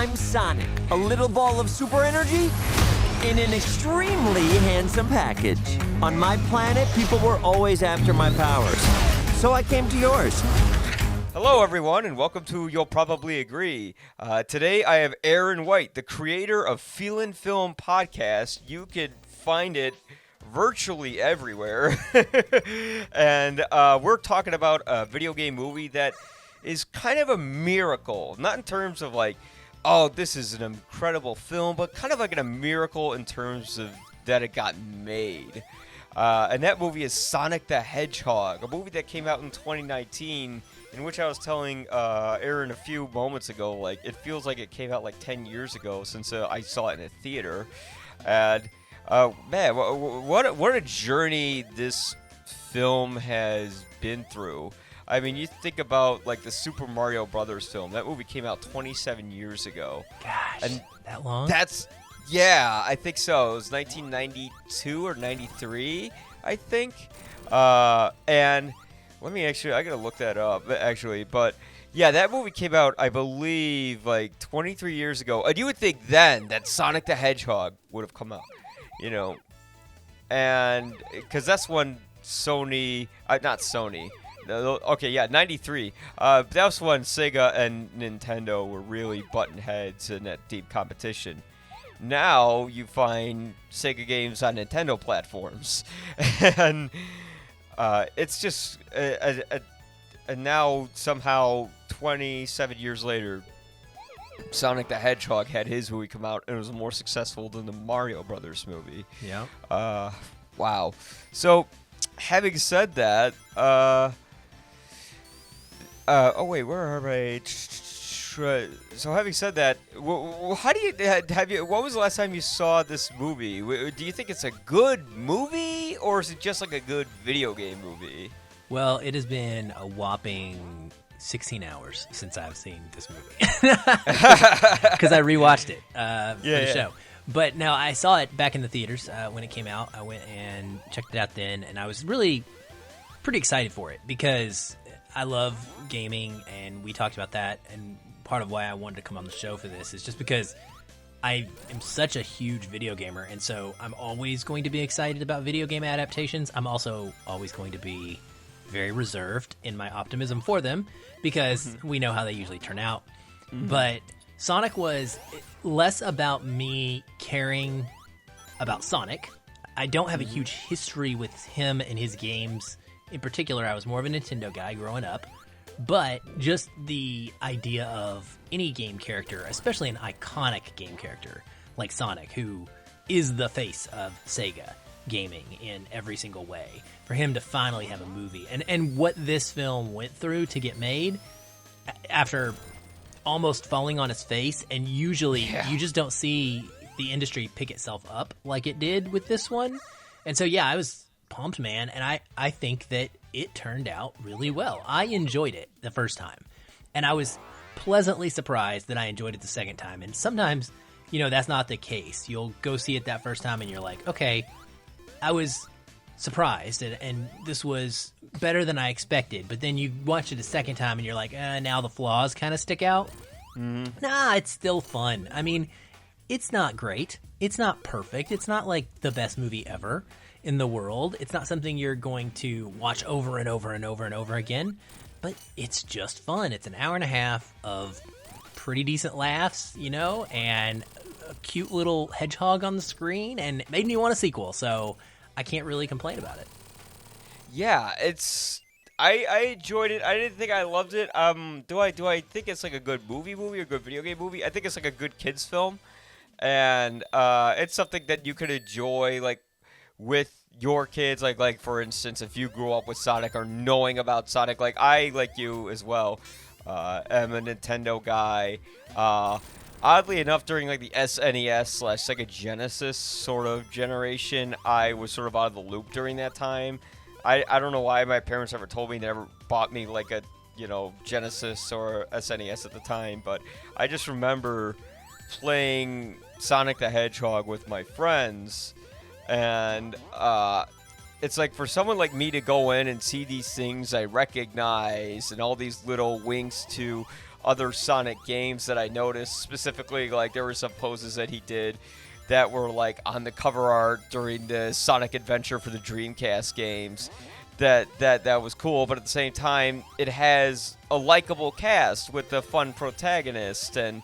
I'm Sonic, a little ball of super energy in an extremely handsome package. On my planet, people were always after my powers, so I came to yours. Hello, everyone, and welcome to You'll Probably Agree. Today, I have Aaron White, the creator of Feelin Film Podcast. You can find it virtually everywhere. And we're talking about a video game movie that is kind of a miracle. Not in terms of like, oh, this is an incredible film, but kind of like a miracle in terms of that it got made. And that movie is Sonic the Hedgehog, a movie that came out in 2019, in which I was telling Aaron a few moments ago, like, it feels like it came out like 10 years ago since I saw it in a theater. And, man, what a journey this film has been through. I mean, you think about, like, the Super Mario Brothers film. That movie came out 27 years ago. Gosh, and that long? Yeah, I think so. It was 1992 or 93, I think. And let me I gotta look that up, actually. But, yeah, that movie came out, I believe, like 23 years ago. And you would think then that Sonic the Hedgehog would have come out, you know. And, because that's when not Sony. Okay, yeah, 93. That was when Sega and Nintendo were really butting heads in that deep competition. Now you find Sega games on Nintendo platforms, and it's just and now somehow 27 years later, Sonic the Hedgehog had his movie come out and it was more successful than the Mario Brothers movie. Yeah. Wow. So, having said that, oh wait, where are I? So having said that, how do you what was the last time you saw this movie? Do you think it's a good movie, or is it just like a good video game movie? Well, it has been a whopping 16 hours since I've seen this movie. Because I rewatched it for the show. But now I saw it back in the theaters when it came out. I went and checked it out then, and I was really pretty excited for it because I love gaming, and we talked about that, and part of why I wanted to come on the show for this is just because I am such a huge video gamer, and so I'm always going to be excited about video game adaptations. I'm also always going to be very reserved in my optimism for them because we know how they usually turn out. Mm-hmm. But Sonic was less about me caring about Sonic. I don't have a huge history with him and his games. In particular, I was more of a Nintendo guy growing up. But just the idea of any game character, especially an iconic game character like Sonic, who is the face of Sega gaming in every single way, for him to finally have a movie. And what this film went through to get made after almost falling on its face, and usually you just don't see the industry pick itself up like it did with this one. And so, yeah, I was pumped, man, and I think that it turned out really well. I enjoyed it the first time, and I was pleasantly surprised that I enjoyed it the second time. And sometimes, you know, that's not the case. You'll go see it that first time and you're like, okay, I was surprised and this was better than I expected. But then you watch it a second time and you're like, now the flaws kind of stick out. Mm-hmm. Nah, it's still fun. I mean, it's not great. It's not perfect. It's not like the best movie ever in the world. It's not something you're going to watch over and over and over and over again, but it's just fun. It's an hour and a half of pretty decent laughs, you know, and a cute little hedgehog on the screen, and it made me want a sequel, so I can't really complain about it. Yeah, I enjoyed it. I didn't think I loved it. Do I think it's like a good movie or a good video game movie? I think it's like a good kids film, and it's something that you could enjoy, like, with your kids, like for instance, if you grew up with Sonic or knowing about Sonic, like I, like you as well, am a Nintendo guy. Oddly enough, during like the SNES/Sega Genesis sort of generation, I was sort of out of the loop during that time. I don't know why my parents ever told me, never bought me like a, you know, Genesis or SNES at the time, but I just remember playing Sonic the Hedgehog with my friends. And it's like for someone like me to go in and see these things I recognize and all these little winks to, other Sonic games that I noticed. Specifically, like there were some poses that he did that were like on the cover art during the Sonic Adventure for the Dreamcast games. That was cool, but at the same time, it has a likable cast with a fun protagonist, and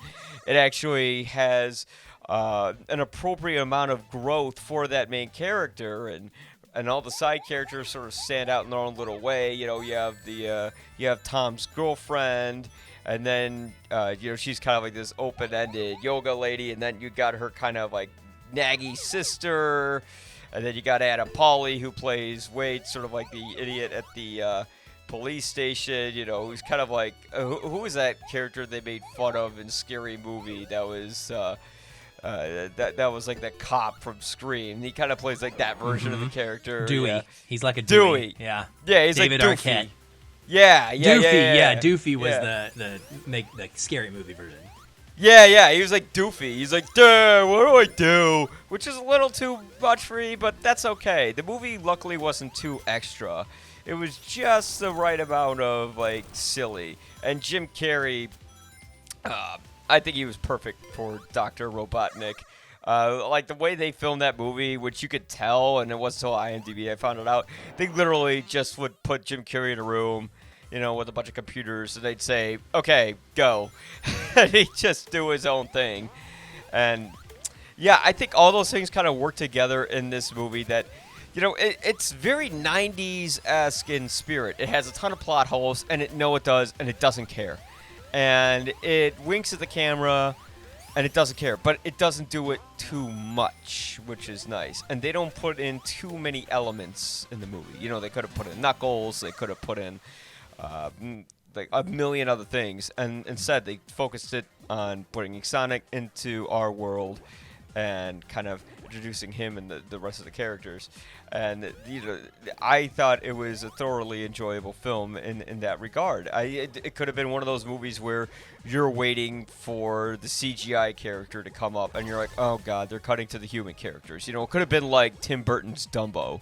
it actually has an appropriate amount of growth for that main character, and all the side characters sort of stand out in their own little way. You know, you have Tom's girlfriend, and then she's kind of like this open-ended yoga lady, and then you got her kind of like naggy sister, and then you got Adam Pauly, who plays Wade, sort of like the idiot at the police station. You know, who's kind of like who was that character they made fun of in Scary Movie? That was that was like the cop from Scream. He kind of plays like that version of the character. Dewey. Yeah. He's like a Dewey. Yeah, David he's like Doofy. Arquette. Yeah, Doofy, yeah. Doofy was yeah. the Scary Movie version. Yeah, he was like Doofy. He's like, duh, what do I do? Which is a little too much for me, but that's okay. The movie luckily wasn't too extra. It was just the right amount of like silly. And Jim Carrey, I think he was perfect for Dr. Robotnik. Like the way they filmed that movie, which you could tell, and it wasn't until IMDb I found it out, they literally just would put Jim Carrey in a room, you know, with a bunch of computers, and they'd say, okay, go. And he'd just do his own thing. And yeah, I think all those things kind of work together in this movie that, you know, it's very 90s-esque in spirit. It has a ton of plot holes, and it does, and it doesn't care. And it winks at the camera, and it doesn't care. But it doesn't do it too much, which is nice. And they don't put in too many elements in the movie. You know, they could have put in Knuckles. They could have put in like a million other things. And instead, they focused it on putting Sonic into our world and kind of introducing him and the rest of the characters. And you know, I thought it was a thoroughly enjoyable film in that regard. It could have been one of those movies where you're waiting for the CGI character to come up, and you're like, oh god, they're cutting to the human characters. You know, it could have been like Tim Burton's Dumbo,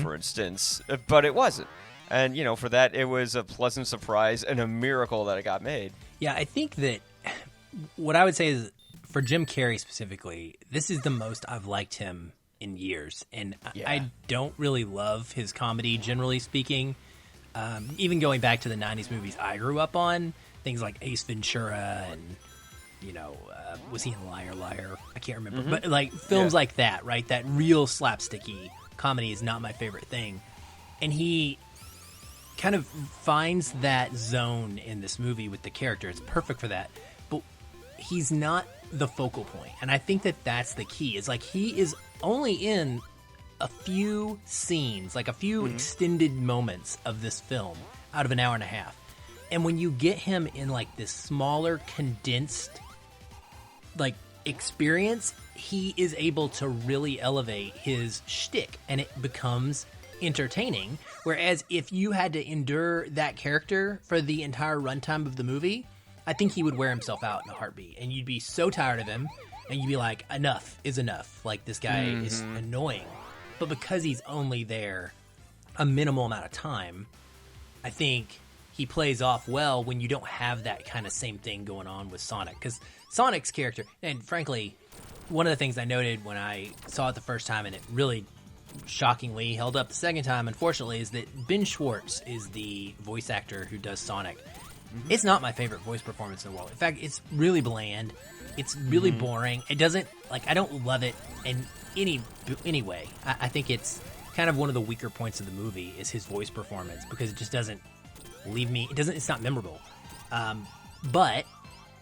for instance, but it wasn't. And you know, for that, it was a pleasant surprise and a miracle that it got made. Yeah, I think that what I would say is, for Jim Carrey specifically, this is the most I've liked him in years. And I don't really love his comedy, generally speaking. Even going back to the 90s movies I grew up on, things like Ace Ventura and, you know, was he in Liar Liar? I can't remember. But like films like that, right? That real slapsticky comedy is not my favorite thing. And he kind of finds that zone in this movie with the character. It's perfect for that. But he's not the focal point, and I think that that's the key. Is like he is only in a few scenes, like a few extended moments of this film out of an hour and a half, and when you get him in like this smaller, condensed like experience, he is able to really elevate his shtick, and it becomes entertaining. Whereas if you had to endure that character for the entire runtime of the movie, I think he would wear himself out in a heartbeat, and you'd be so tired of him, and you'd be like, enough is enough. Like, this guy is annoying. But because he's only there a minimal amount of time, I think he plays off well when you don't have that kind of same thing going on with Sonic. Because Sonic's character, and frankly, one of the things I noted when I saw it the first time, and it really shockingly held up the second time, unfortunately, is that Ben Schwartz is the voice actor who does Sonic. It's not my favorite voice performance in the world. In fact, it's really bland. It's really boring. It doesn't, like, I don't love it in any way. I think it's kind of one of the weaker points of the movie is his voice performance, because it just doesn't leave me, it's not memorable. But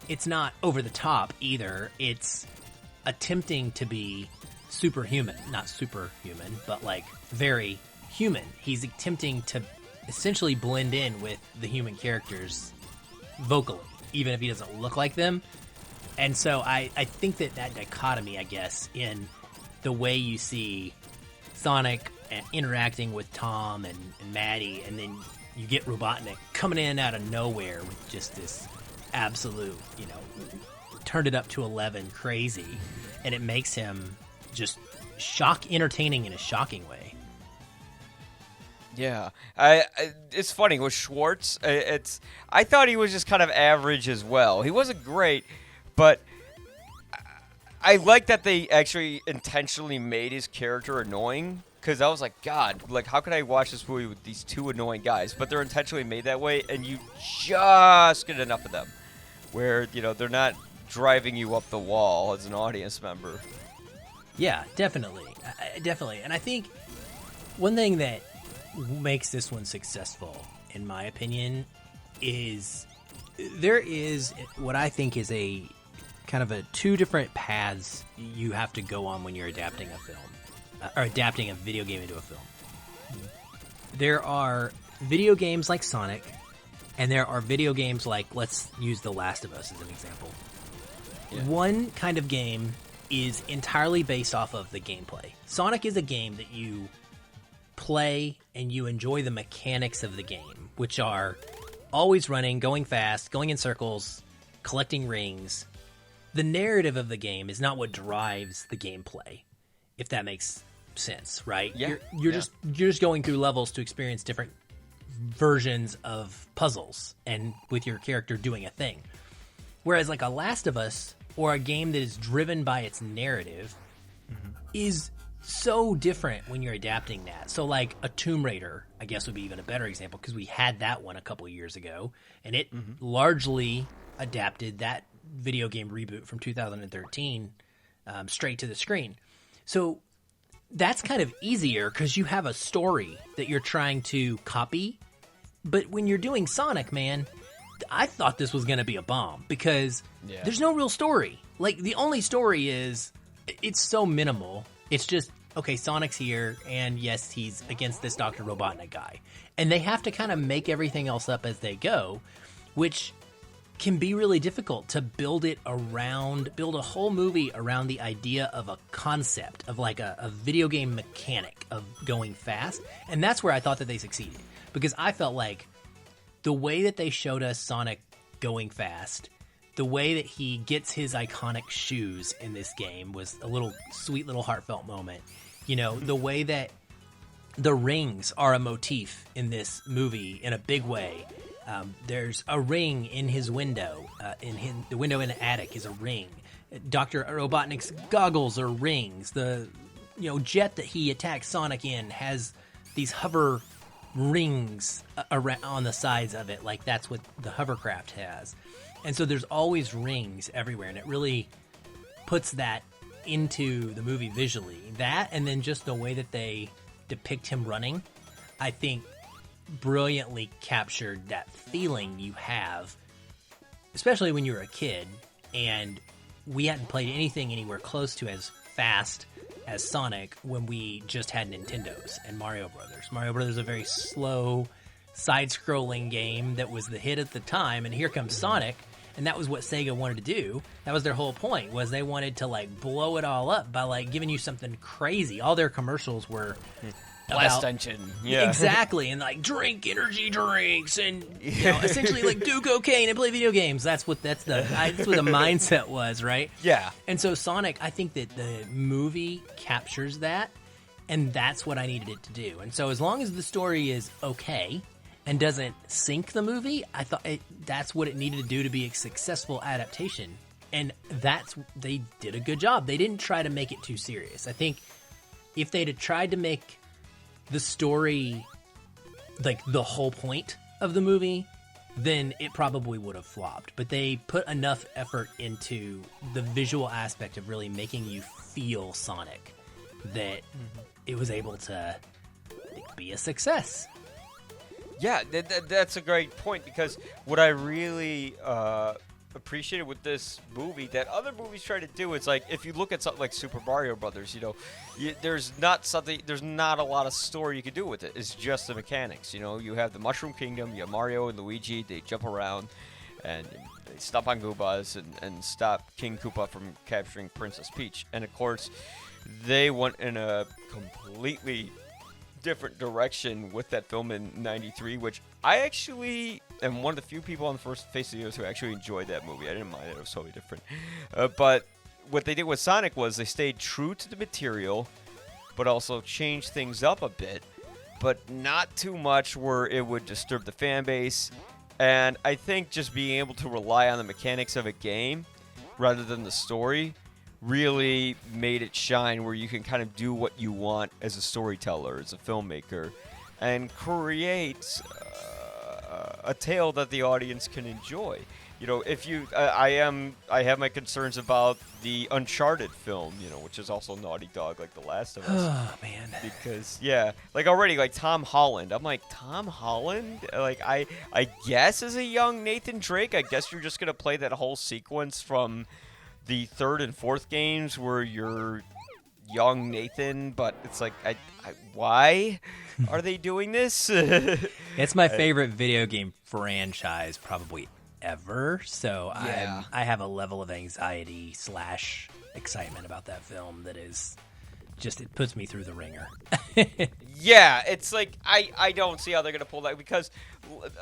it's not over the top either. It's attempting to be superhuman. Not superhuman, but like very human. He's attempting to essentially blend in with the human characters vocally, even if he doesn't look like them. And so I think that dichotomy, I guess, in the way you see Sonic interacting with Tom and Maddie, and then you get Robotnik coming in out of nowhere with just this absolute, you know, turned it up to 11 crazy, and it makes him just entertaining in a shocking way. Yeah, it's funny with Schwartz. I thought he was just kind of average as well. He wasn't great, but I like that they actually intentionally made his character annoying. Because I was like, God, like, how could I watch this movie with these two annoying guys? But they're intentionally made that way, and you just get enough of them, where they're not driving you up the wall as an audience member. Yeah, definitely, definitely. And I think one thing that makes this one successful, in my opinion, is there is what I think is a kind of a two different paths you have to go on when you're adapting a film. Or adapting a video game into a film. There are video games like Sonic, and there are video games like, let's use The Last of Us as an example. Yeah. One kind of game is entirely based off of the gameplay. Sonic is a game that you play and you enjoy the mechanics of the game, which are always running, going fast, going in circles, collecting rings. The narrative of the game is not what drives the gameplay, if that makes sense, right? Yeah. You're just going through levels to experience different versions of puzzles and with your character doing a thing. Whereas like a Last of Us or a game that is driven by its narrative is so different when you're adapting that. So like a Tomb Raider, I guess, would be even a better example because we had that one a couple of years ago, and it largely adapted that video game reboot from 2013 straight to the screen. So that's kind of easier because you have a story that you're trying to copy. But when you're doing Sonic, man, I thought this was going to be a bomb because there's no real story. Like, the only story is, it's so minimal. It's just, okay, Sonic's here, and yes, he's against this Dr. Robotnik guy. And they have to kind of make everything else up as they go, which can be really difficult to build a whole movie around the idea of a concept, of like a video game mechanic of going fast. And that's where I thought that they succeeded. Because I felt like the way that they showed us Sonic going fast, the way that he gets his iconic shoes in this game was a sweet little heartfelt moment. The way that the rings are a motif in this movie in a big way. There's a ring in his window. The window in the attic is a ring. Dr. Robotnik's goggles are rings. The jet that he attacks Sonic in has these hover rings around on the sides of it. Like, that's what the hovercraft has. And so there's always rings everywhere, and it really puts that into the movie visually. That, and then just the way that they depict him running, I think brilliantly captured that feeling you have, especially when you're a kid and we hadn't played anything anywhere close to as fast as Sonic when we just had Nintendos and Mario Brothers. Mario Brothers is a very slow, side-scrolling game that was the hit at the time, and here comes Sonic, and that was what Sega wanted to do. That was their whole point, was they wanted to like blow it all up by like giving you something crazy. All their commercials were Blast engine. Yeah. Exactly. And like drink energy drinks and essentially like do cocaine and play video games. That's what the mindset was, right? Yeah. And so Sonic, I think that the movie captures that, and that's what I needed it to do. And so as long as the story is okay and doesn't sink the movie, I thought that's what it needed to do to be a successful adaptation. And they did a good job. They didn't try to make it too serious. I think if they'd have tried to make the story like the whole point of the movie, then it probably would have flopped. But they put enough effort into the visual aspect of really making you feel Sonic that it was able to be a success. Yeah, that's a great point, because what I really appreciated with this movie that other movies try to do is, like, if you look at something like Super Mario Brothers, there's not a lot of story you can do with it. It's just the mechanics. You have the Mushroom Kingdom, you have Mario and Luigi, they jump around and they stomp on Goombas and stop King Koopa from capturing Princess Peach. And of course, they went in a completely different direction with that film in '93, which I actually am one of the few people on the first face of the earth who actually enjoyed that movie. I didn't mind it; it was totally different. But what they did with Sonic was they stayed true to the material, but also changed things up a bit. but not too much where it would disturb the fan base. And I think just being able to rely on the mechanics of a game rather than the story really made it shine, where you can kind of do what you want as a storyteller, as a filmmaker, and create a tale that the audience can enjoy. You know, if you, I have my concerns about the Uncharted film, you know, which is also Naughty Dog, like The Last of Us. Oh man. Because like already, like Tom Holland, I'm like, Tom Holland, like I guess as a young Nathan Drake, I guess you're just gonna play that whole sequence from the 3rd and 4th games where you're young Nathan, but it's like, why are they doing this? It's my favorite video game franchise probably ever, so I have a level of anxiety / excitement about that film that is just, it puts me through the ringer. Yeah, it's like I don't see how they're gonna pull that, because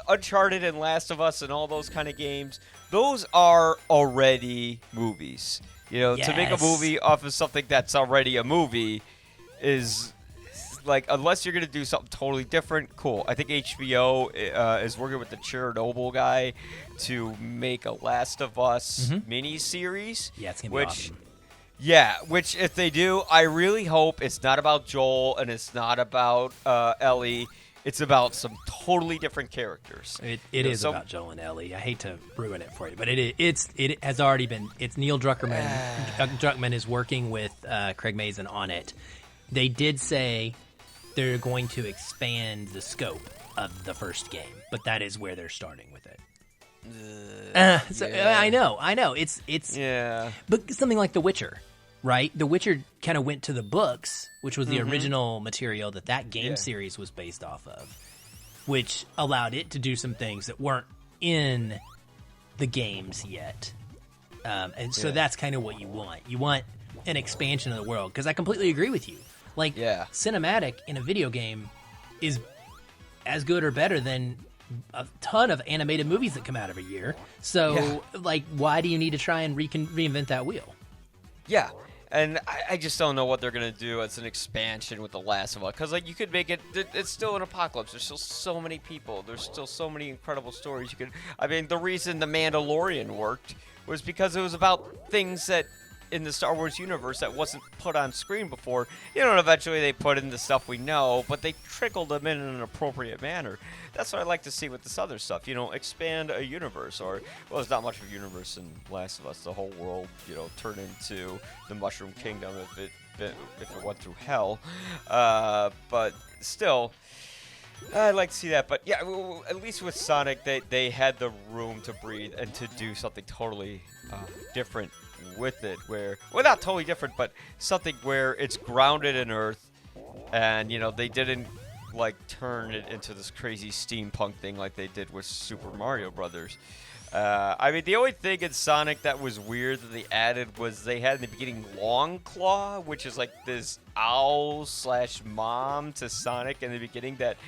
Uncharted and Last of Us and all those kind of games, those are already movies. You know, to make a movie off of something that's already a movie is like, unless you're gonna do something totally different, cool. I think HBO is working with the Chernobyl guy to make a Last of Us mini-series. Yeah, it's gonna be awesome. Yeah, which if they do, I really hope it's not about Joel and it's not about Ellie. It's about some totally different characters. It is about Joel and Ellie. I hate to ruin it for you, but it has already been. It's Neil Druckmann. Druckmann is working with Craig Mazin on it. They did say they're going to expand the scope of the first game, but that is where they're starting with it. I know. It's But something like The Witcher, right? The Witcher kind of went to the books, which was the original material that game series was based off of, which allowed it to do some things that weren't in the games yet. And so that's kind of what you want. You want an expansion of the world, because I completely agree with you. Like, cinematic in a video game is as good or better than a ton of animated movies that come out every year. So, like, why do you need to try and reinvent that wheel? Yeah, and I just don't know what they're going to do as an expansion with The Last of Us. Because, like, you could make it, it's still an apocalypse. There's still so many people. There's still so many incredible stories you could, I mean, the reason The Mandalorian worked was because it was about things that in the Star Wars universe that wasn't put on screen before. You know, and eventually they put in the stuff we know, but they trickled them in an appropriate manner. That's what I like to see with this other stuff. You know, expand a universe, or, well, there's not much of a universe in Last of Us. The whole world, you know, turned into the Mushroom Kingdom if it went through hell. But still, I'd like to see that. But yeah, at least with Sonic, they had the room to breathe and to do something totally different with it, where, well, not totally different, but something where it's grounded in Earth, and, you know, they didn't like turn it into this crazy steampunk thing like they did with Super Mario Brothers. I mean, the only thing in Sonic that was weird that they added was they had in the beginning Long Claw, which is like this owl / mom to Sonic in the beginning, that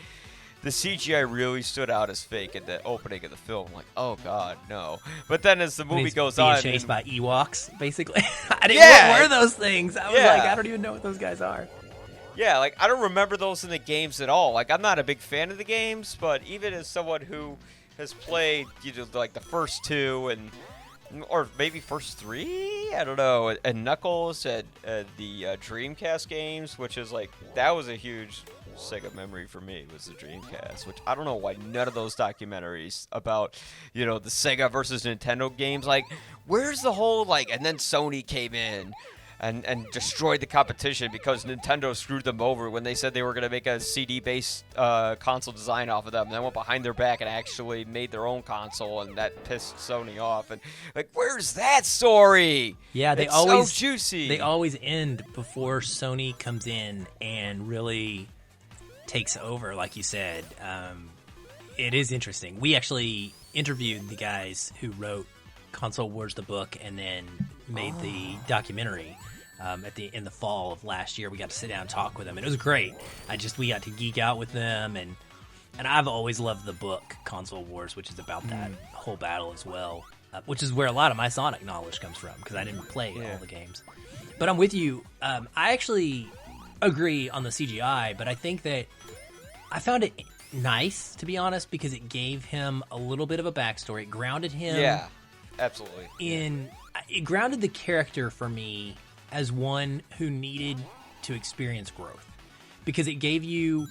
the CGI really stood out as fake at the opening of the film. Like, oh god, no. But then as the movie goes on, chased by Ewoks, basically. I didn't know what were those things. I was like, I don't even know what those guys are. Yeah, like, I don't remember those in the games at all. Like, I'm not a big fan of the games, but even as someone who has played, you know, like the first 2 and, or maybe first 3, I don't know, and Knuckles and the Dreamcast games, which is like, that was a huge Sega memory for me, was the Dreamcast, which I don't know why none of those documentaries about, you know, the Sega versus Nintendo games, like, where's the whole, like, and then Sony came in and destroyed the competition because Nintendo screwed them over when they said they were going to make a CD-based console design off of them, and then went behind their back and actually made their own console, and that pissed Sony off. And, like, where's that story? Yeah, it's so juicy. They always end before Sony comes in and really takes over, like you said. It is interesting. We actually interviewed the guys who wrote Console Wars the book and then made the documentary in the fall of last year. We got to sit down and talk with them, and it was great. We got to geek out with them, and I've always loved the book Console Wars, which is about that whole battle as well, which is where a lot of my Sonic knowledge comes from, because I didn't play all the games. But I'm with you. I actually agree on the CGI, but I think that I found it nice, to be honest, because it gave him a little bit of a backstory. It grounded him. Yeah, absolutely. It grounded the character for me as one who needed to experience growth, because it gave you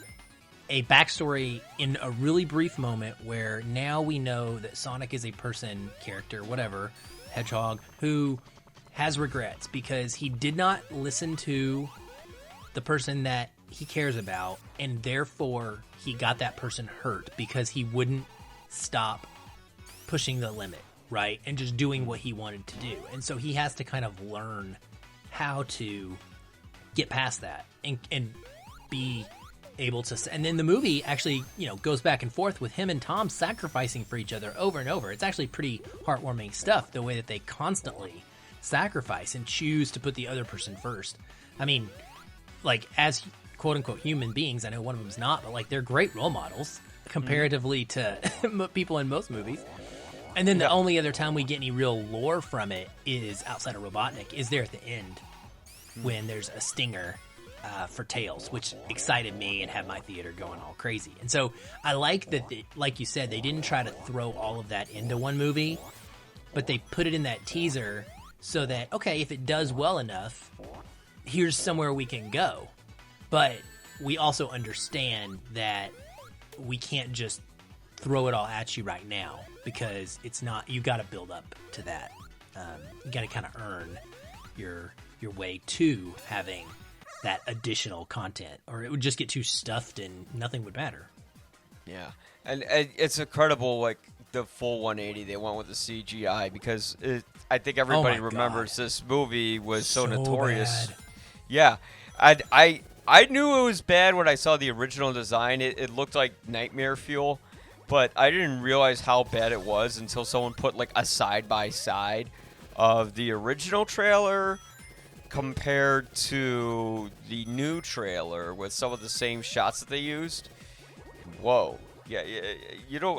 a backstory in a really brief moment where now we know that Sonic is a person, character, whatever, Hedgehog, who has regrets because he did not listen to the person that he cares about, and therefore he got that person hurt because he wouldn't stop pushing the limit, right? And just doing what he wanted to do. And so he has to kind of learn how to get past that and be able to. And then the movie actually, goes back and forth with him and Tom sacrificing for each other over and over. It's actually pretty heartwarming stuff, the way that they constantly sacrifice and choose to put the other person first. I mean, like, as quote-unquote human beings, I know one of them's not, but, like, they're great role models comparatively to people in most movies. And then the only other time we get any real lore from it is outside of Robotnik, is there at the end when there's a stinger for Tails, which excited me and had my theater going all crazy. And so I like that, like you said, they didn't try to throw all of that into one movie, but they put it in that teaser so that, okay, if it does well enough, here's somewhere we can go. But we also understand that we can't just throw it all at you right now, because it's not, you got to build up to that. You got to kind of earn your way to having that additional content, or it would just get too stuffed and nothing would matter. Yeah, and it's incredible, like, the full 180 they went with the CGI, because I think everybody remembers this movie was so notorious. Bad. Yeah, I knew it was bad when I saw the original design. It looked like nightmare fuel, but I didn't realize how bad it was until someone put, like, a side-by-side of the original trailer compared to the new trailer with some of the same shots that they used. Whoa. Yeah,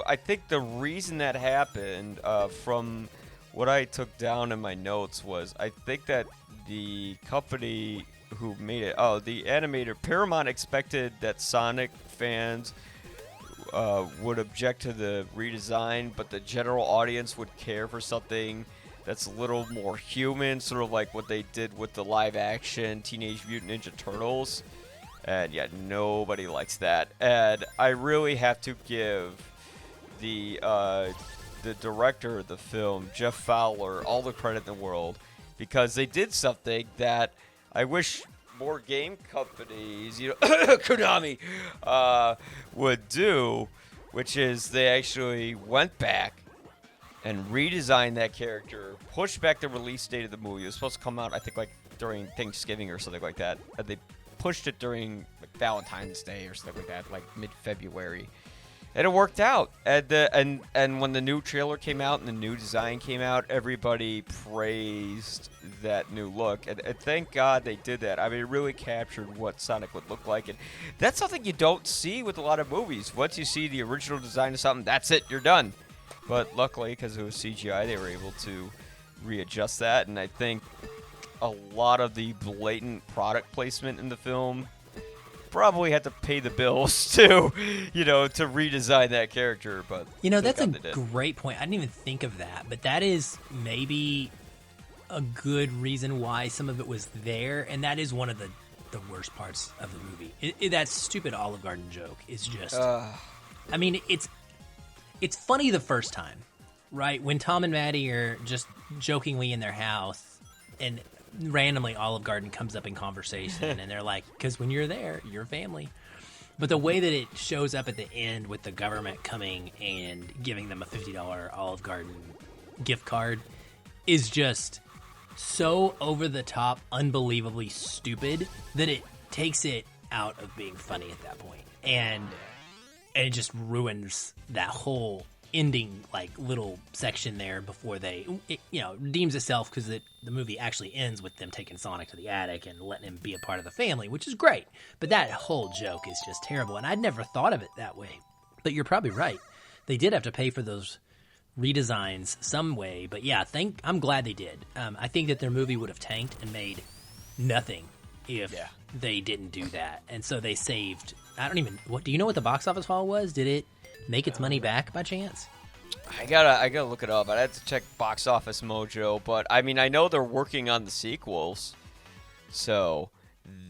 I think the reason that happened, from what I took down in my notes, was I think that the company who made it, the animator, Paramount, expected that Sonic fans would object to the redesign, but the general audience would care for something that's a little more human, sort of like what they did with the live-action Teenage Mutant Ninja Turtles. And yeah, nobody likes that. And I really have to give the director of the film, Jeff Fowler, all the credit in the world, because they did something that I wish more game companies, Konami, would do, which is they actually went back and redesigned that character, pushed back the release date of the movie. It was supposed to come out, I think, like, during Thanksgiving or something like that. And they pushed it during, like, Valentine's Day or something like that, like mid-February. And it worked out. And when the new trailer came out and the new design came out, everybody praised that new look. And thank God they did that. I mean, it really captured what Sonic would look like. And that's something you don't see with a lot of movies. Once you see the original design of something, that's it, you're done. But luckily, because it was CGI, they were able to readjust that. And I think a lot of the blatant product placement in the film probably had to pay the bills to redesign that character. But that's a great point. I didn't even think of that, but that is maybe a good reason why some of it was there, and that is one of the worst parts of the movie. That stupid Olive Garden joke is just. I mean, it's funny the first time, right? When Tom and Maddie are just jokingly in their house, and randomly Olive Garden comes up in conversation, and they're like, because when you're there, you're family. But the way that it shows up at the end with the government coming and giving them a $50 Olive Garden gift card is just so over the top, unbelievably stupid that it takes it out of being funny at that point. And it just ruins that whole ending, like, little section there before redeems itself, because the movie actually ends with them taking Sonic to the attic and letting him be a part of the family, which is great. But that whole joke is just terrible, and I'd never thought of it that way. But you're probably right. They did have to pay for those redesigns some way, but yeah, I'm glad they did. I think that their movie would have tanked and made nothing if they didn't do that. And so they saved I don't even. What do you know? What the box office haul was? Did it make its money back by chance? I gotta look it up. I'd have to check Box Office Mojo, but I mean, I know they're working on the sequels, so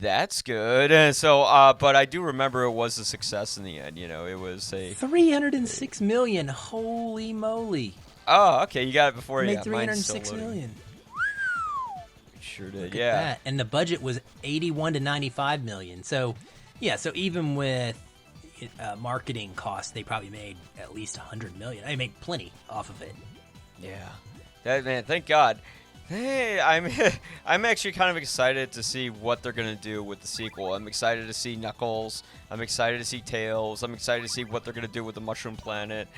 that's good. And so, but I do remember it was a success in the end. You know, it was a 306 million. Holy moly! Oh, okay, you got it before. Made Yeah, mine's still 306 loading. million. Sure did. Look Yeah. at that. And the budget was 81 to 95 million. So, yeah. So even with marketing costs, they probably made at least 100 million. They made plenty off of it. Yeah. That man, thank God. Hey, I'm actually kind of excited to see what they're gonna do with the sequel. I'm excited to see Knuckles. I'm excited to see Tails. I'm excited to see what they're gonna do with the Mushroom Planet.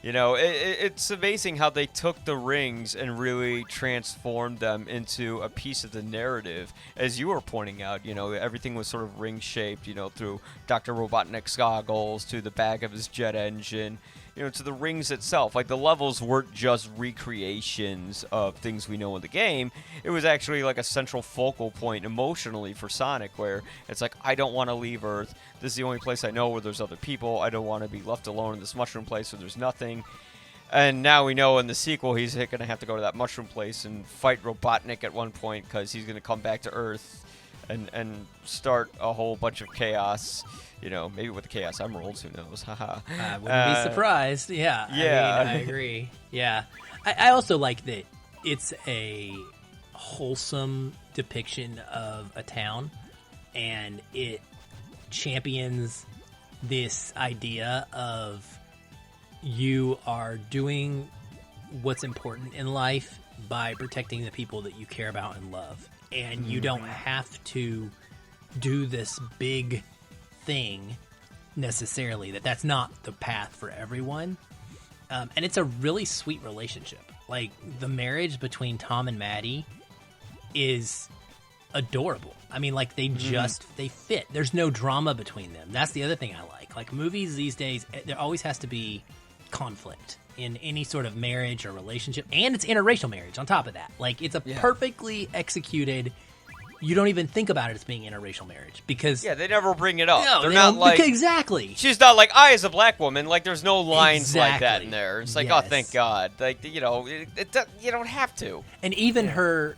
You know, it's amazing how they took the rings and really transformed them into a piece of the narrative. As you were pointing out, you know, everything was sort of ring-shaped, you know, through Dr. Robotnik's goggles, to the back of his jet engine, you know, to the rings itself. Like, the levels weren't just recreations of things we know in the game. It was actually like a central focal point emotionally for Sonic, where it's like, I don't want to leave Earth. This is the only place I know where there's other people. I don't want to be left alone in this mushroom place where there's nothing. And now we know in the sequel he's going to have to go to that mushroom place and fight Robotnik at one point, because he's going to come back to Earth and start a whole bunch of chaos. You know, maybe with the Chaos Emeralds, who knows? Haha. I wouldn't be surprised. Yeah. Yeah. I mean, I agree. Yeah. I also like that it's a wholesome depiction of a town, and it champions this idea of you are doing what's important in life by protecting the people that you care about and love. And you don't have to do this big thing necessarily. That's not the path for everyone. And it's a really sweet relationship. Like, the marriage between Tom and Maddie is adorable. I mean, like, they they fit. There's no drama between them. That's the other thing I like. Like, movies these days, there always has to be conflict in any sort of marriage or relationship. And it's interracial marriage on top of that. Like, it's a perfectly executed... You don't even think about it as being interracial marriage, because... Yeah, they never bring it up. No, They're they not don't- like... Exactly. She's not like, I as a black woman, like, there's no lines like that in Exactly. there. It's like, Yes. oh, thank God. Like, you know, you don't have to. And even her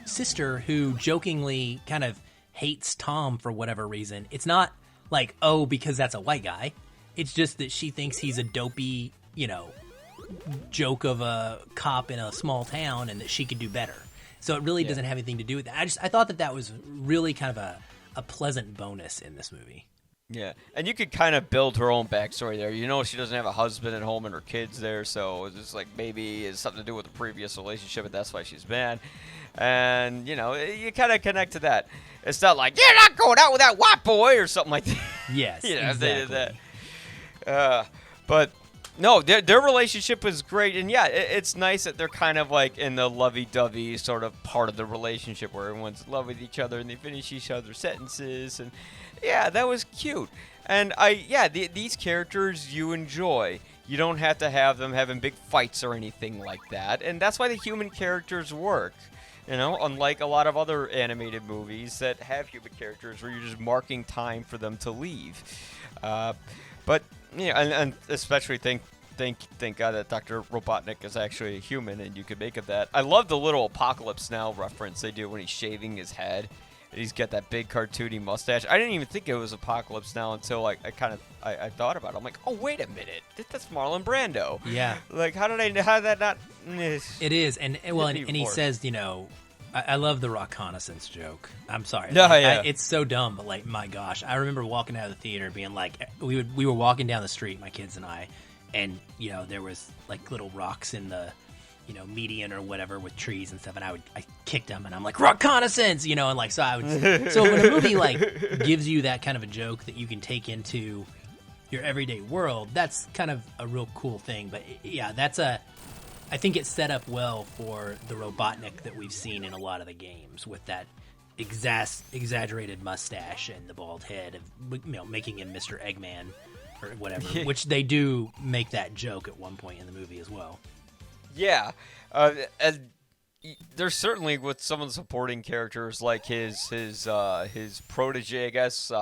sister, who jokingly kind of hates Tom for whatever reason, it's not like, oh, because that's a white guy. It's just that she thinks he's a dopey, you know, joke of a cop in a small town, and that she could do better. So it really doesn't have anything to do with that. I thought that was really kind of a pleasant bonus in this movie. Yeah, and you could kind of build her own backstory there. You know, she doesn't have a husband at home and her kids there, so it's just like maybe it's something to do with the previous relationship, and that's why she's mad. And, you know, you kind of connect to that. It's not like, you're not going out with that white boy or something like that. Yes, you know, exactly. they did that. But... No, their relationship is great, and yeah, it's nice that they're kind of like in the lovey-dovey sort of part of the relationship where everyone's in love with each other and they finish each other's sentences, and yeah, that was cute. And these characters you enjoy. You don't have to have them having big fights or anything like that, and that's why the human characters work. You know, unlike a lot of other animated movies that have human characters where you're just marking time for them to leave. But yeah, and especially thank God that Dr. Robotnik is actually a human, and you could make of that. I love the little Apocalypse Now reference they do when he's shaving his head, and he's got that big cartoony mustache. I didn't even think it was Apocalypse Now until I thought about it. I'm like, oh, wait a minute, that's Marlon Brando. Yeah. Like, how did that not? It is, and well, and he before. says, you know, I love the reconnaissance joke. I'm sorry, No, like, yeah. it's so dumb, but like, my gosh, I remember walking out of the theater being like, we were walking down the street, my kids and I, and you know, there was like little rocks in the, you know, median or whatever with trees and stuff, and I kicked them, and I'm like, reconnaissance, you know, and like, so when a movie like gives you that kind of a joke that you can take into your everyday world, that's kind of a real cool thing. But yeah, I think it's set up well for the Robotnik that we've seen in a lot of the games, with that exaggerated mustache and the bald head, of, you know, making him Mr. Eggman or whatever, which they do make that joke at one point in the movie as well. Yeah, and there's certainly with some of the supporting characters like his protege, I guess,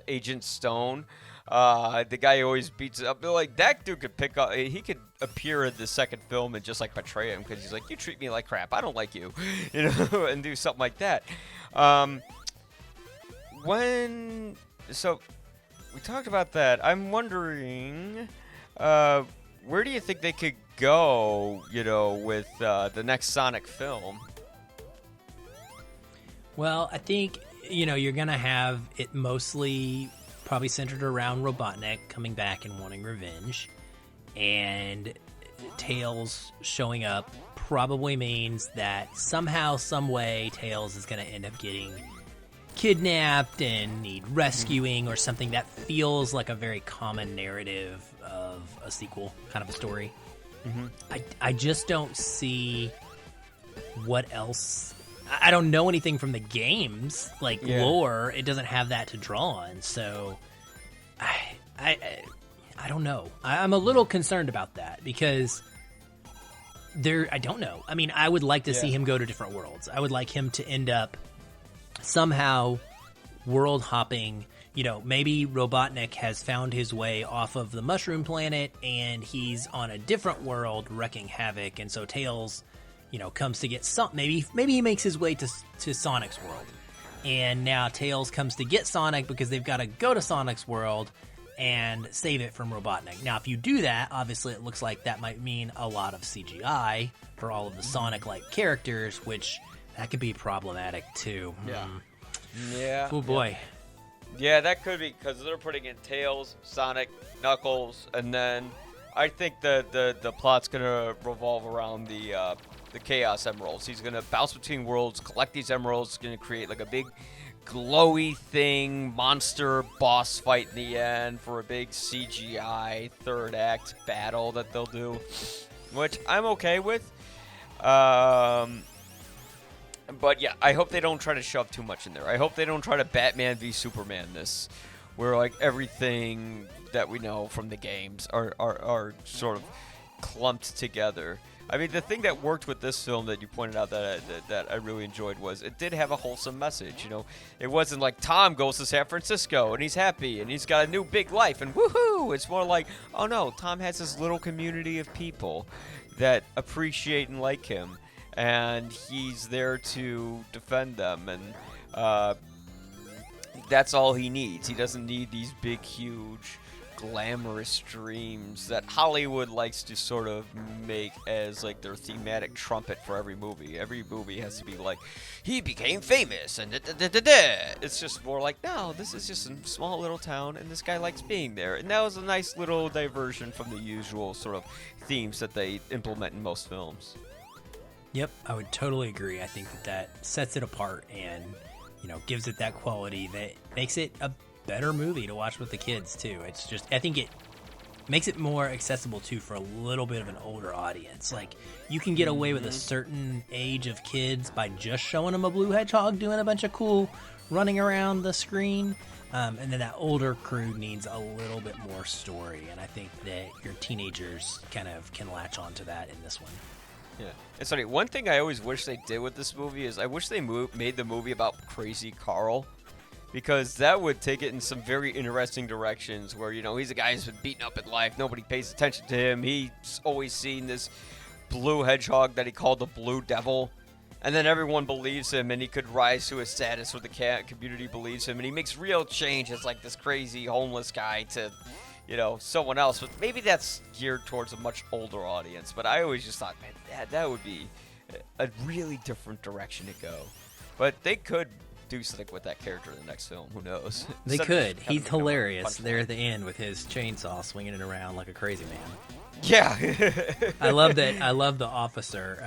Agent Stone. The guy who always beats up, like that dude could pick up. He could appear in the second film and just like betray him because he's like, "You treat me like crap. I don't like you," and do something like that. So we talked about that. I'm wondering, where do you think they could go? With the next Sonic film. Well, I think you're gonna have it mostly probably centered around Robotnik coming back and wanting revenge, and Tails showing up probably means that somehow, some way, Tails is going to end up getting kidnapped and need rescuing or something. That feels like a very common narrative of a sequel kind of a story. I just don't see what else. I don't know anything from the games, like lore. It doesn't have that to draw on, so I don't know. I'm a little concerned about that because I don't know. I mean, I would like to see him go to different worlds. I would like him to end up somehow world hopping. Maybe Robotnik has found his way off of the Mushroom Planet and he's on a different world wrecking havoc, and so Tails comes to get some. Maybe he makes his way to Sonic's world, and now Tails comes to get Sonic because they've got to go to Sonic's world and save it from Robotnik. Now, if you do that, obviously it looks like that might mean a lot of CGI for all of the Sonic-like characters, which that could be problematic too. Yeah. Oh boy. Yeah, that could be because they're putting in Tails, Sonic, Knuckles, and then I think the plot's gonna revolve around the Chaos Emeralds. He's gonna bounce between worlds, collect these emeralds. He's gonna create like a big glowy thing, monster boss fight in the end for a big CGI third act battle that they'll do, which I'm okay with. But yeah, I hope they don't try to shove too much in there. I hope they don't try to Batman v Superman this, where like everything that we know from the games are sort of clumped together. I mean, the thing that worked with this film that you pointed out that I really enjoyed was it did have a wholesome message. It wasn't like Tom goes to San Francisco and he's happy and he's got a new big life and woohoo. It's more like, oh no, Tom has this little community of people that appreciate and like him, and he's there to defend them, and that's all he needs. He doesn't need these big, huge, glamorous dreams that Hollywood likes to sort of make as like their thematic trumpet for every movie. Every movie has to be like, he became famous and da-da-da-da-da. It's just more like, no, this is just a small little town and this guy likes being there. And that was a nice little diversion from the usual sort of themes that they implement in most films. Yep, I would totally agree. I think that sets it apart and gives it that quality that makes it a better movie to watch with the kids too. It's just, I think it makes it more accessible too for a little bit of an older audience. Like, you can get away with a certain age of kids by just showing them a blue hedgehog doing a bunch of cool running around the screen, and then that older crew needs a little bit more story, and I think that your teenagers kind of can latch onto that in this one. Yeah. It's funny, one thing I always wish they did with this movie is I wish they made the movie about Crazy Carl, because that would take it in some very interesting directions where, he's a guy who's been beaten up in life. Nobody pays attention to him. He's always seen this blue hedgehog that he called the Blue Devil. And then everyone believes him, and he could rise to a status where the cat community believes him. And he makes real change as, like, this crazy homeless guy to, someone else. But maybe that's geared towards a much older audience. But I always just thought, man, that would be a really different direction to go. But they could do something with that character in the next film. Who knows? They could. He's hilarious there at the end with his chainsaw swinging it around like a crazy man. Yeah. I love that. I love the officer,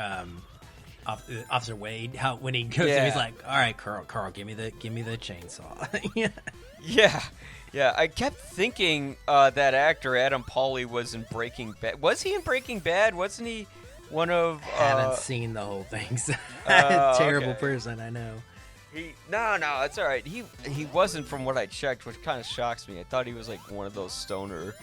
Officer Wade. How when he goes, he's like, "All right, Carl, give me the chainsaw." Yeah. I kept thinking that actor Adam Pauly was in Breaking Bad. Was he in Breaking Bad? Wasn't he one of? Haven't seen the whole thing. So terrible person, I know. No, it's all right. He wasn't, from what I checked, which kind of shocks me. I thought he was like one of those stoner,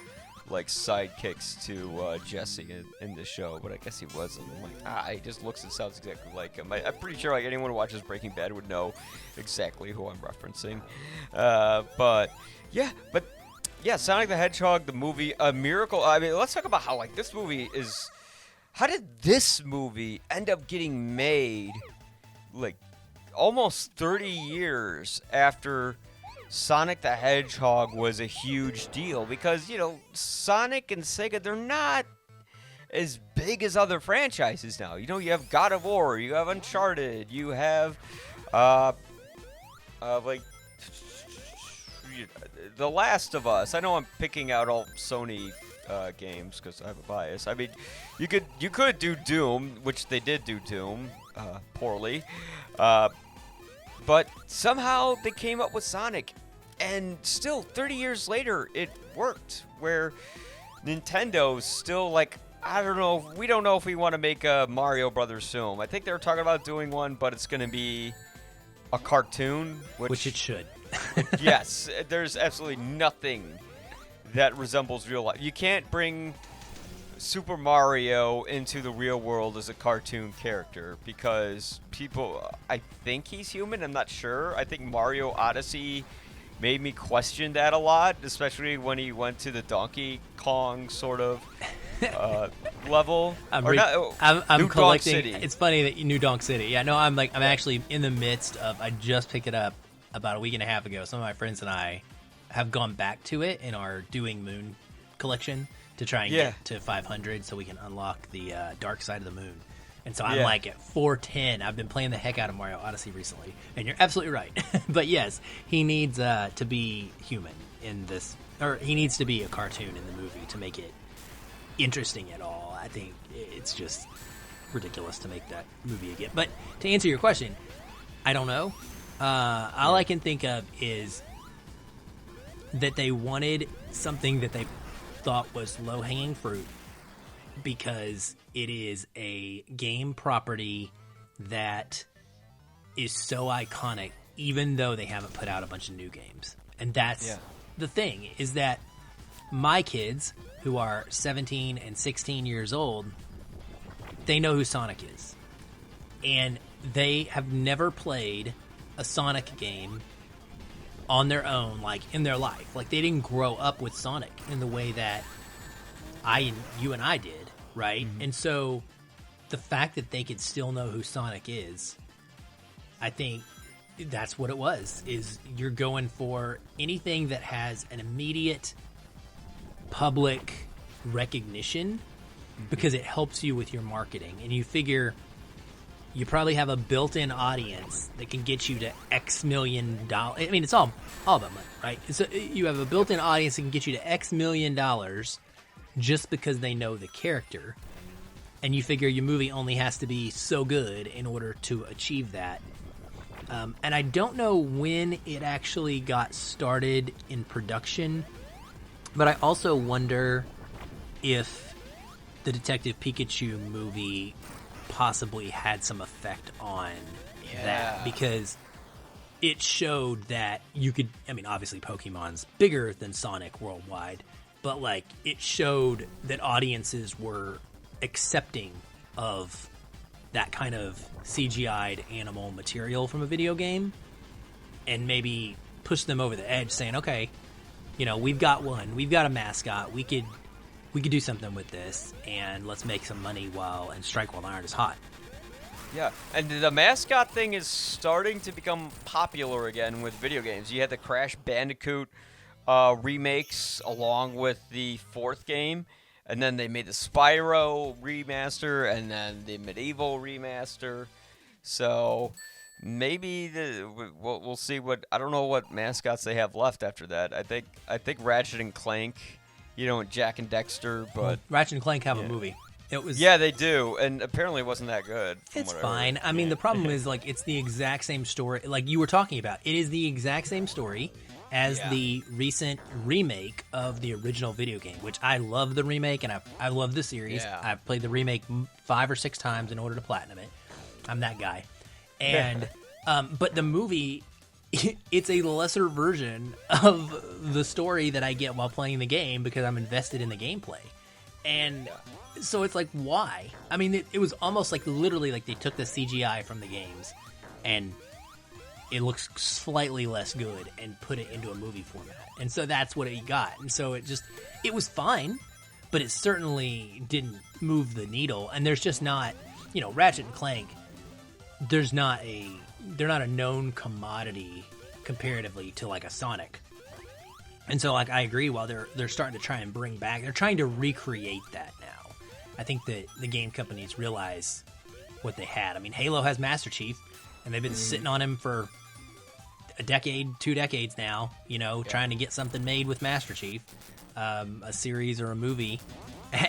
like sidekicks to Jesse in the show, but I guess he wasn't. I'm like, he just looks and sounds exactly like him. I'm pretty sure like anyone who watches Breaking Bad would know exactly who I'm referencing. But yeah, Sonic the Hedgehog, the movie, a miracle. I mean, let's talk about how like this movie is. How did this movie end up getting made, like almost 30 years after Sonic the Hedgehog was a huge deal? Because, you know, Sonic and Sega, they're not as big as other franchises now. You know, you have God of War, you have Uncharted, you have, like, The Last of Us. I know I'm picking out all Sony games because I have a bias. I mean, you could do Doom, which they did do Doom, poorly. But somehow they came up with Sonic, and still 30 years later it worked, where Nintendo's still like, I don't know, we don't know if we want to make a Mario Brothers film. I think they were talking about doing one, but it's going to be a cartoon, which it should. Yes, there's absolutely nothing that resembles real life. You can't bring Super Mario into the real world as a cartoon character because people, I think he's human, I'm not sure. I think Mario Odyssey made me question that a lot, especially when he went to the Donkey Kong sort of level. I'm New collecting. Donk City. It's funny that New Donk City. Yeah, no, I'm actually in the midst of. I just picked it up about a week and a half ago. Some of my friends and I have gone back to it in our Doing Moon collection to try and get to 500 so we can unlock the dark side of the moon. And so I'm like at 410. I've been playing the heck out of Mario Odyssey recently. And you're absolutely right. But yes, he needs to be human in this, or he needs to be a cartoon in the movie to make it interesting at all. I think it's just ridiculous to make that movie again. But to answer your question, I don't know. All I can think of is that they wanted something that they thought was low-hanging fruit because it is a game property that is so iconic, even though they haven't put out a bunch of new games. And that's the thing, is that my kids, who are 17 and 16 years old, they know who Sonic is. And they have never played a Sonic game on their own, like, in their life. Like, they didn't grow up with Sonic in the way that you and I did, right? Mm-hmm. And so the fact that they could still know who Sonic is, I think that's what it was, is you're going for anything that has an immediate public recognition because it helps you with your marketing. And you figure you probably have a built-in audience that can get you to X million dollars. I mean, it's all about money, right? So you have a built-in audience that can get you to X million dollars just because they know the character. And you figure your movie only has to be so good in order to achieve that. And I don't know when it actually got started in production, but I also wonder if the Detective Pikachu movie possibly had some effect on that, because it showed that you could, I mean, obviously Pokemon's bigger than Sonic worldwide, but like it showed that audiences were accepting of that kind of CGI'd animal material from a video game, and maybe push them over the edge saying, okay, you know, we've got a mascot, we could do something with this, and let's make some money and strike while the iron is hot. Yeah, and the mascot thing is starting to become popular again with video games. You had the Crash Bandicoot remakes along with the fourth game, and then they made the Spyro remaster, and then the Medieval remaster. So maybe we'll see what, I don't know what mascots they have left after that. I think Ratchet and Clank, you know, Jack and Dexter, but Ratchet and Clank have a movie. It was they do, and apparently it wasn't that good. It's fine. I mean, the problem is like it's the exact same story, like you were talking about. It is the exact same story as the recent remake of the original video game, which I love the remake, and I love the series. Yeah. I've played the remake 5 or 6 times in order to platinum it. I'm that guy. And but the movie it's a lesser version of the story that I get while playing the game because I'm invested in the gameplay. And so it's like, why? I mean, it was almost like literally like they took the CGI from the games and it looks slightly less good and put it into a movie format. And so that's what it got. And so it was fine, but it certainly didn't move the needle. And there's just not, Ratchet and Clank, they're not a known commodity comparatively to like a Sonic. And so like I agree, while they're starting to try and bring back, they're trying to recreate that now. I think that the game companies realize what they had. I mean, Halo has Master Chief, and they've been sitting on him for a decade, 2 decades now, trying to get something made with Master Chief, a series or a movie,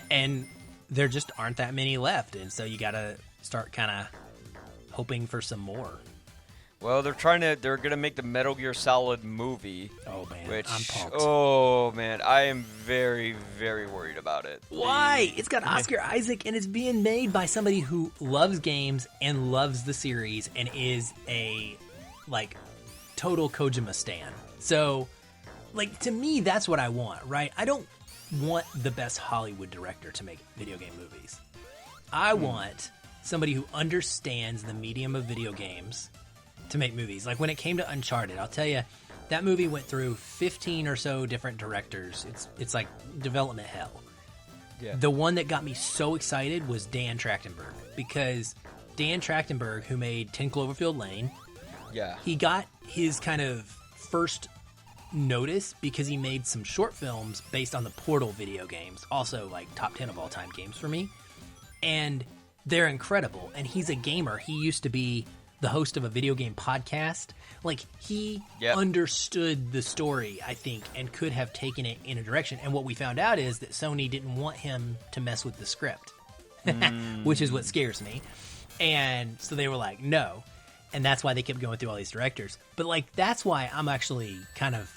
and there just aren't that many left. And so you got to start kind of hoping for some more. Well, they're going to make the Metal Gear Solid movie. Oh, man, which, I'm pumped. Oh, man, I am very, very worried about it. Why? It's got Oscar Isaac, and it's being made by somebody who loves games and loves the series and is a, total Kojima stan. So, to me, that's what I want, right? I don't want the best Hollywood director to make video game movies. I want somebody who understands the medium of video games to make movies. Like when it came to Uncharted, I'll tell you, that movie went through 15 or so different directors. It's like development hell. Yeah. The one that got me so excited was Dan Trachtenberg, because Dan Trachtenberg, who made 10 Cloverfield Lane, he got his kind of first notice because he made some short films based on the Portal video games, also like top 10 of all time games for me. And they're incredible. And he's a gamer. He used to be the host of a video game podcast. Like, he understood the story, I think, and could have taken it in a direction. And what we found out is that Sony didn't want him to mess with the script, which is what scares me. And so they were like, no. And that's why they kept going through all these directors. But, that's why I'm actually kind of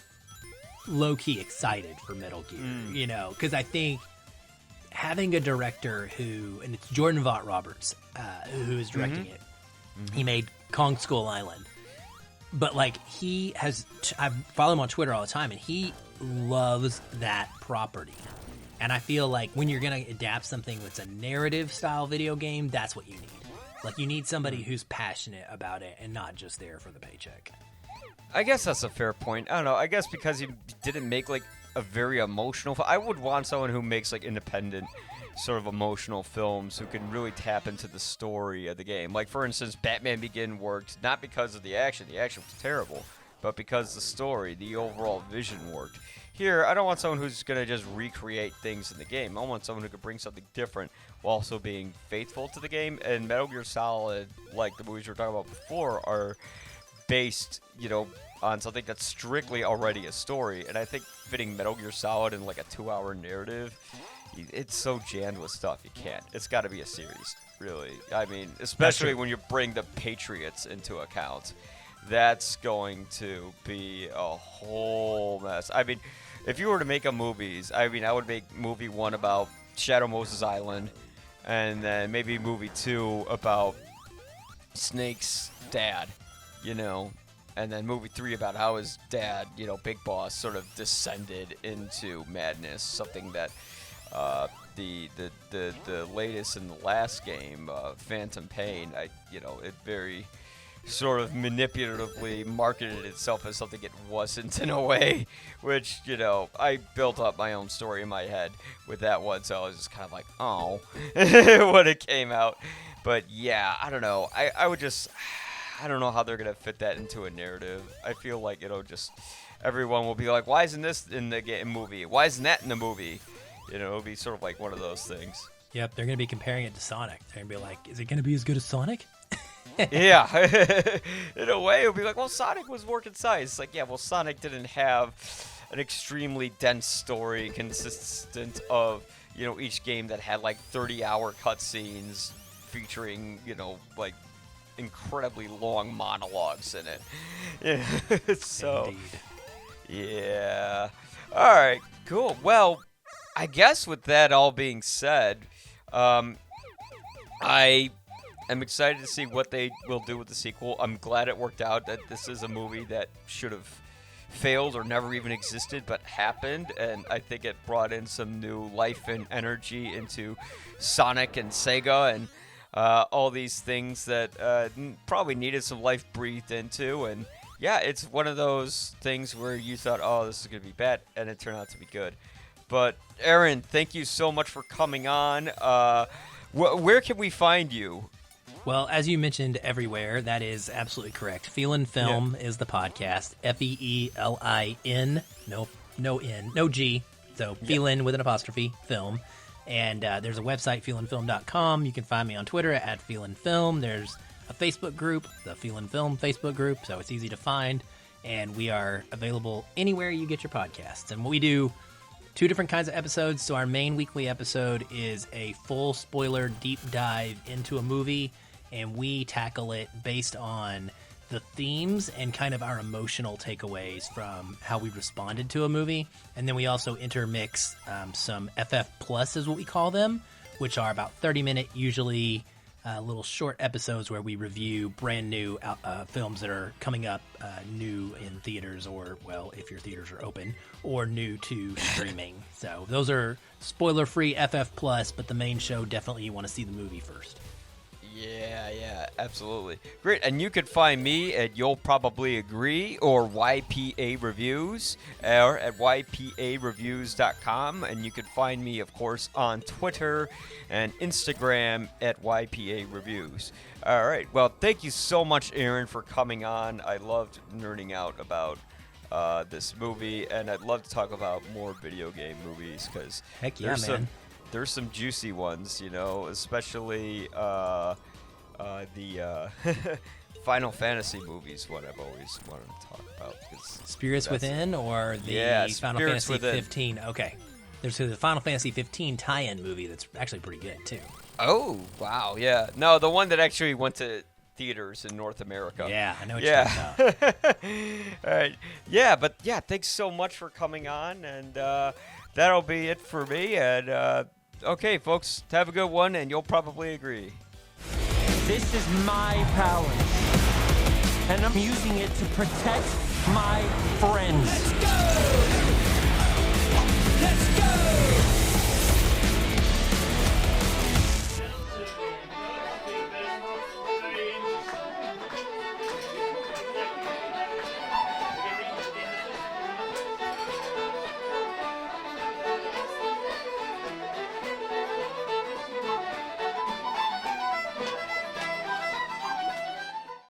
low-key excited for Metal Gear, because I think having a director who, and it's Jordan Vogt Roberts who is directing it. He made Kong Skull Island. But, he has... I follow him on Twitter all the time, and he loves that property. And I feel like when you're going to adapt something that's a narrative-style video game, that's what you need. You need somebody who's passionate about it and not just there for the paycheck. I guess that's a fair point. I don't know. I guess because he didn't make, a very emotional... I would want someone who makes, independent... sort of emotional films who can really tap into the story of the game. Like, for instance, Batman Begin worked not because of the action was terrible, but because the story, the overall vision worked. Here, I don't want someone who's going to just recreate things in the game. I want someone who could bring something different while also being faithful to the game. And Metal Gear Solid, like the movies we were talking about before, are based, on something that's strictly already a story. And I think fitting Metal Gear Solid in, a 2-hour narrative... It's so jammed with stuff, you can't. It's got to be a series, really. I mean, especially when you bring the Patriots into account. That's going to be a whole mess. I mean, if you were to make movies, I would make movie 1 about Shadow Moses Island, and then maybe movie 2 about Snake's dad, and then movie 3 about how his dad, Big Boss, sort of descended into madness, something that... the latest and the last game, Phantom Pain, it very sort of manipulatively marketed itself as something it wasn't in a way, which, I built up my own story in my head with that one, so I was just kind of like, oh, when it came out. But yeah, I don't know. I don't know how they're going to fit that into a narrative. I feel like everyone will be like, why isn't this in the movie? Why isn't that in the movie? It'll be sort of like one of those things. Yep, they're going to be comparing it to Sonic. They're going to be like, is it going to be as good as Sonic? Yeah. In a way, it'll be like, well, Sonic was working size. It's like, yeah, well, Sonic didn't have an extremely dense story consistent of, each game that had 30-hour cutscenes featuring, incredibly long monologues in it. Yeah. So, indeed. Yeah. All right, cool. Well, I guess with that all being said, I I'm excited to see what they will do with the sequel. I'm glad it worked out, that this is a movie that should have failed or never even existed but happened, and I think it brought in some new life and energy into Sonic and Sega and all these things that probably needed some life breathed into. And yeah, it's one of those things where you thought, oh, this is going to be bad, and it turned out to be good. But Aaron, thank you so much for coming on. Where can we find you? Well, as you mentioned, everywhere. That is absolutely correct. Feelin Film is the podcast. Feelin, no G. So Feelin with an apostrophe, film. And there's a website, feelinfilm.com. You can find me on Twitter at feelinfilm. There's a Facebook group, the Feelin Film Facebook group, so it's easy to find. And we are available anywhere you get your podcasts. And we do 2 different kinds of episodes. So our main weekly episode is a full spoiler deep dive into a movie, and we tackle it based on the themes and kind of our emotional takeaways from how we responded to a movie. And then we also intermix some FF Plus is what we call them, which are about 30-minute, usually little short episodes where we review brand new films that are coming up new in theaters, or, well, if your theaters are open, or new to streaming. So those are spoiler-free FF Plus, but the main show, definitely you want to see the movie first. Yeah, absolutely. Great. And you can find me at You'll Probably Agree or YPA Reviews, or at ypareviews.com. And you can find me, of course, on Twitter and Instagram at YPA Reviews. All right. Well, thank you so much, Aaron, for coming on. I loved nerding out about this movie, and I'd love to talk about more video game movies, because heck yeah, man. There's some juicy ones, you know, especially the Final Fantasy movies, what I've always wanted to talk about. Spirits Within, or the Final Fantasy 15? Okay. There's the Final Fantasy 15 tie-in movie that's actually pretty good, too. Oh, wow, yeah. No, the one that actually went to theaters in North America. Yeah, I know what you're talking about. All right. Yeah, but yeah, thanks so much for coming on, and that'll be it for me. And okay, folks, have a good one, and you'll probably agree. This is my power, and I'm using it to protect my friends. Let's go! Let's go!